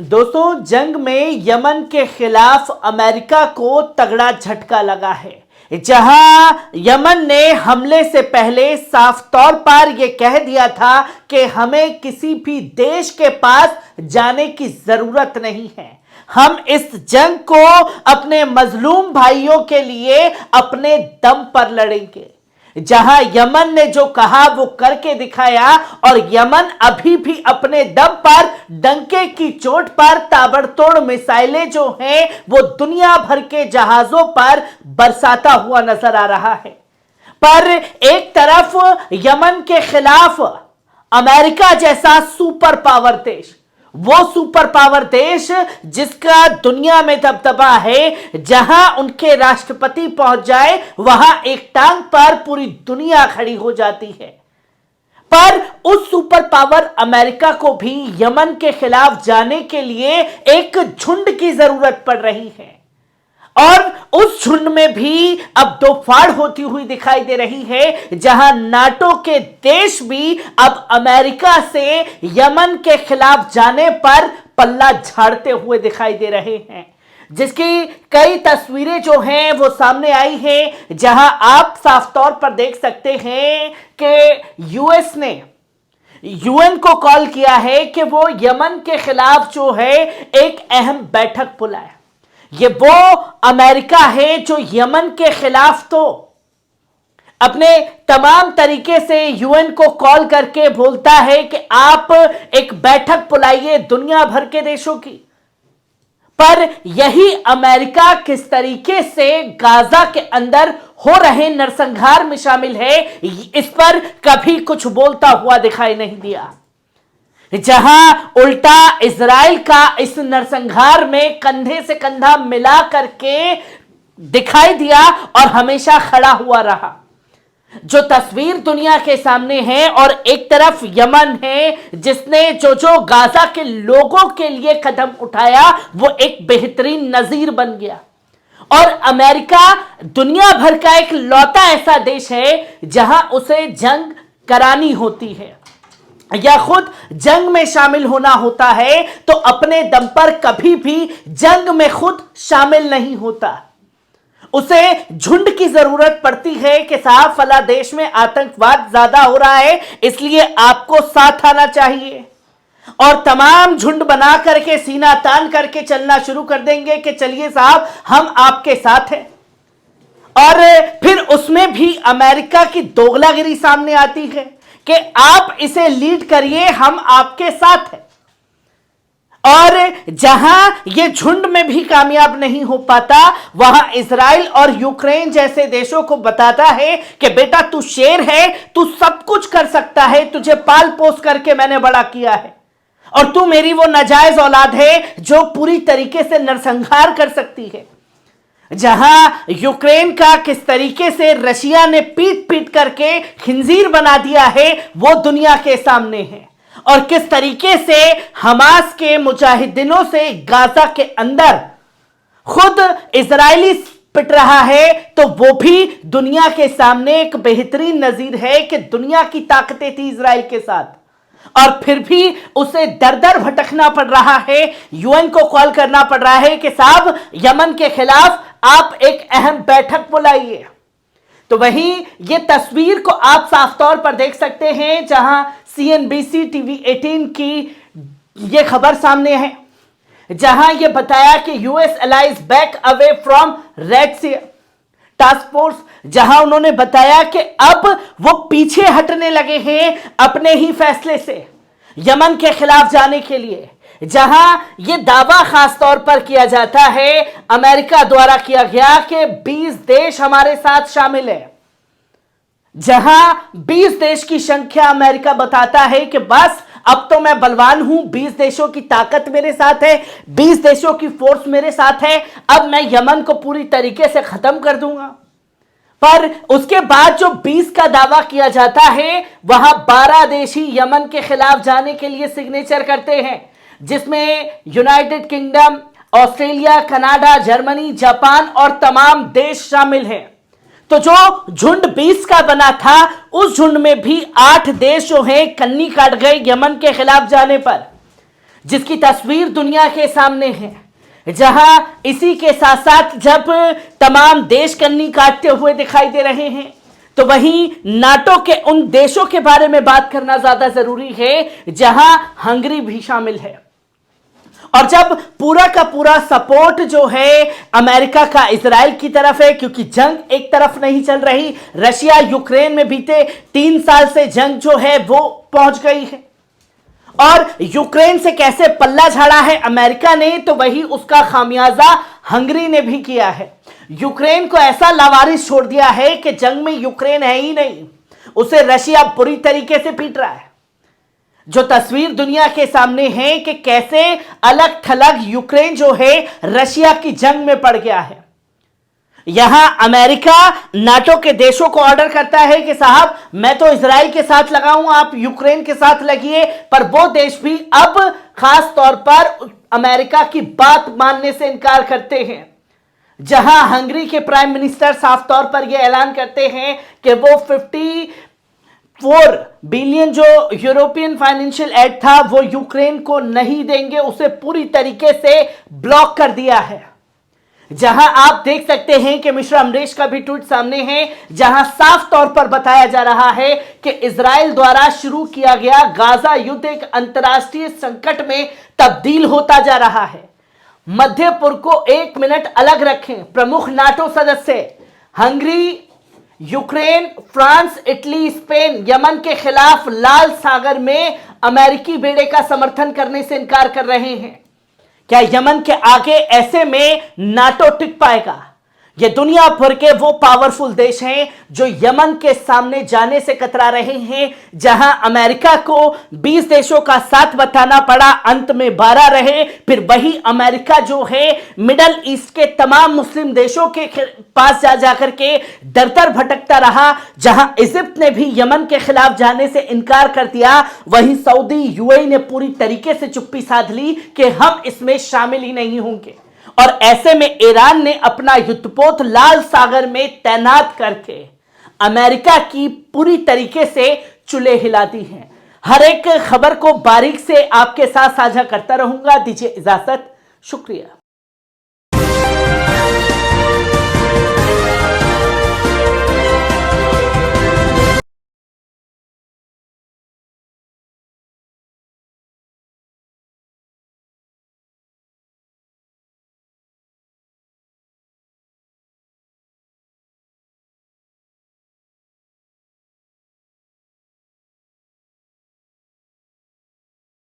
दोस्तों, जंग में यमन के खिलाफ अमेरिका को तगड़ा झटका लगा है, जहां यमन ने हमले से पहले साफ तौर पर यह कह दिया था कि हमें किसी भी देश के पास जाने की जरूरत नहीं है। हम इस जंग को अपने मजलूम भाइयों के लिए अपने दम पर लड़ेंगे। जहां यमन ने जो कहा वो करके दिखाया और यमन अभी भी अपने दम पर डंके की चोट पर ताबड़तोड़ मिसाइलें जो हैं वो दुनिया भर के जहाजों पर बरसाता हुआ नजर आ रहा है। पर एक तरफ यमन के खिलाफ अमेरिका जैसा सुपर पावर देश, वो सुपर पावर देश जिसका दुनिया में दबदबा है, जहां उनके राष्ट्रपति पहुंच जाए वहां एक टांग पर पूरी दुनिया खड़ी हो जाती है। पर उस सुपर पावर अमेरिका को भी यमन के खिलाफ जाने के लिए एक झुंड की जरूरत पड़ रही है और उस झुंड में भी अब दो फाड़ होती हुई दिखाई दे रही है, जहां नाटो के देश भी अब अमेरिका से यमन के खिलाफ जाने पर पल्ला झाड़ते हुए दिखाई दे रहे हैं। जिसकी कई तस्वीरें जो हैं वो सामने आई हैं, जहां आप साफ तौर पर देख सकते हैं कि यूएस ने यूएन को कॉल किया है कि वो यमन के खिलाफ जो है एक अहम बैठक बुलाए। ये वो अमेरिका है जो यमन के खिलाफ तो अपने तमाम तरीके से यूएन को कॉल करके बोलता है कि आप एक बैठक बुलाइए दुनिया भर के देशों की। पर यही अमेरिका किस तरीके से गाजा के अंदर हो रहे नरसंहार में शामिल है, इस पर कभी कुछ बोलता हुआ दिखाई नहीं दिया। जहां उल्टा इजराइल का इस नरसंहार में कंधे से कंधा मिला करके दिखाई दिया और हमेशा खड़ा हुआ रहा। जो तस्वीर दुनिया के सामने है और एक तरफ यमन है जिसने जो गाजा के लोगों के लिए कदम उठाया वो एक बेहतरीन नजीर बन गया। और अमेरिका दुनिया भर का एक लौता ऐसा देश है जहां उसे जंग करानी होती है या खुद जंग में शामिल होना होता है तो अपने दम पर कभी भी जंग में खुद शामिल नहीं होता। उसे झुंड की जरूरत पड़ती है कि साहब फला देश में आतंकवाद ज्यादा हो रहा है, इसलिए आपको साथ आना चाहिए। और तमाम झुंड बना करके सीना तान करके चलना शुरू कर देंगे कि चलिए साहब हम आपके साथ हैं। और फिर उसमें भी अमेरिका की दोगलागिरी सामने आती है कि आप इसे लीड करिए, हम आपके साथ हैं। और जहां ये झुंड में भी कामयाब नहीं हो पाता वहां इजराइल और यूक्रेन जैसे देशों को बताता है कि बेटा तू शेर है, तू सब कुछ कर सकता है, तुझे पाल पोस करके मैंने बड़ा किया है और तू मेरी वो नाजायज औलाद है जो पूरी तरीके से नरसंहार कर सकती है। जहां यूक्रेन का किस तरीके से रशिया ने पीट पीट करके खिंजीर बना दिया है वो दुनिया के सामने है और किस तरीके से हमास के मुजाहिदीनों से गाजा के अंदर खुद इजरायली पिट रहा है तो वो भी दुनिया के सामने एक बेहतरीन नजीर है कि दुनिया की ताकतें थी इजराइल के साथ और फिर भी उसे दर दर भटकना पड़ रहा है। यूएन को कॉल करना पड़ रहा है कि साहब यमन के खिलाफ आप एक अहम बैठक बुलाइए। तो वहीं ये तस्वीर को आप साफ तौर पर देख सकते हैं जहां सीएनबीसी टीवी 18 की ये खबर सामने है, जहां ये बताया कि US allies back away from Red Sea task force, जहां उन्होंने बताया कि अब वो पीछे हटने लगे हैं अपने ही फैसले से यमन के खिलाफ जाने के लिए। जहां ये दावा खास तौर पर किया जाता है अमेरिका द्वारा किया गया कि 20 देश हमारे साथ शामिल है, जहां 20 देश की संख्या अमेरिका बताता है कि बस अब तो मैं बलवान हूं, 20 देशों की ताकत मेरे साथ है, 20 देशों की फोर्स मेरे साथ है, अब मैं यमन को पूरी तरीके से खत्म कर दूंगा। पर उसके बाद जो 20 का दावा किया जाता है वहां 12 देश ही यमन के खिलाफ जाने के लिए सिग्नेचर करते हैं, जिसमें United kingdom, Australia, Canada, Germany, Japan और तमाम देश शामिल हैं। तो जो झुंड 20 का बना था उस झुंड में भी 8 देश जो हैं कन्नी काट गए यमन के खिलाफ जाने पर। जिसकी तस्वीर दुनिया के सामने है, जहां इसी के साथ साथ जब तमाम देश कन्नी काटते हुए दिखाई दे रहे हैं, तो वहीं नाटो के उन देशों के बारे में बात करना ज्यादा जरूरी है जहां हंगरी भी शामिल है। और जब पूरा का पूरा सपोर्ट जो है अमेरिका का इजराइल की तरफ है, क्योंकि जंग एक तरफ नहीं चल रही, रशिया यूक्रेन में बीते 3 साल से जंग जो है वो पहुंच गई है, और यूक्रेन से कैसे पल्ला झाड़ा है अमेरिका ने, तो वही उसका खामियाजा हंगरी ने भी किया है। यूक्रेन को ऐसा लावारिस छोड़ दिया है कि जंग में यूक्रेन है ही नहीं, उसे रशिया बुरी तरीके से पीट रहा है। जो तस्वीर दुनिया के सामने है कि कैसे अलग थलग यूक्रेन जो है रशिया की जंग में पड़ गया है। यहां अमेरिका नाटो के देशों को ऑर्डर करता है कि साहब मैं तो इजराइल के साथ लगा हूं, आप यूक्रेन के साथ लगिए, पर वो देश भी अब खास तौर पर अमेरिका की बात मानने से इनकार करते हैं। जहां हंगरी के प्राइम मिनिस्टर साफ तौर पर यह ऐलान करते हैं कि वो 54 बिलियन जो यूरोपियन फाइनेंशियल एड था वो यूक्रेन को नहीं देंगे, उसे पूरी तरीके से ब्लॉक कर दिया है। जहां आप देख सकते हैं कि मिश्रा अमरीश का भी ट्वीट सामने है, जहां साफ तौर पर बताया जा रहा है कि इजराइल द्वारा शुरू किया गया गाजा युद्ध एक अंतर्राष्ट्रीय संकट में तब्दील होता जा रहा है। मध्य पूर्व को 1 मिनट अलग रखें, प्रमुख नाटो सदस्य Hungary, Ukraine, France, Italy, Spain Yemen के खिलाफ लाल सागर में अमेरिकी बेड़े का समर्थन करने से इनकार कर रहे हैं। क्या यमन के आगे ऐसे में नाटो टिक पाएगा? ये दुनिया भर के वो पावरफुल देश हैं जो यमन के सामने जाने से कतरा रहे हैं, जहां अमेरिका को 20 देशों का साथ बताना पड़ा, अंत में 12 रहे। फिर वही अमेरिका जो है मिडल ईस्ट के तमाम मुस्लिम देशों के पास जा जाकर के दर दर भटकता रहा। जहां इजिप्ट ने भी यमन के खिलाफ जाने से इनकार कर दिया, वहीं सऊदी यूएई ने पूरी तरीके से चुप्पी साध ली कि हम इसमें शामिल ही नहीं होंगे। और ऐसे में ईरान ने अपना युद्धपोत लाल सागर में तैनात करके अमेरिका की पूरी तरीके से चुले हिला दी हैं। हर एक खबर को बारीक से आपके साथ साझा करता रहूंगा। दीजिए इजाजत, शुक्रिया।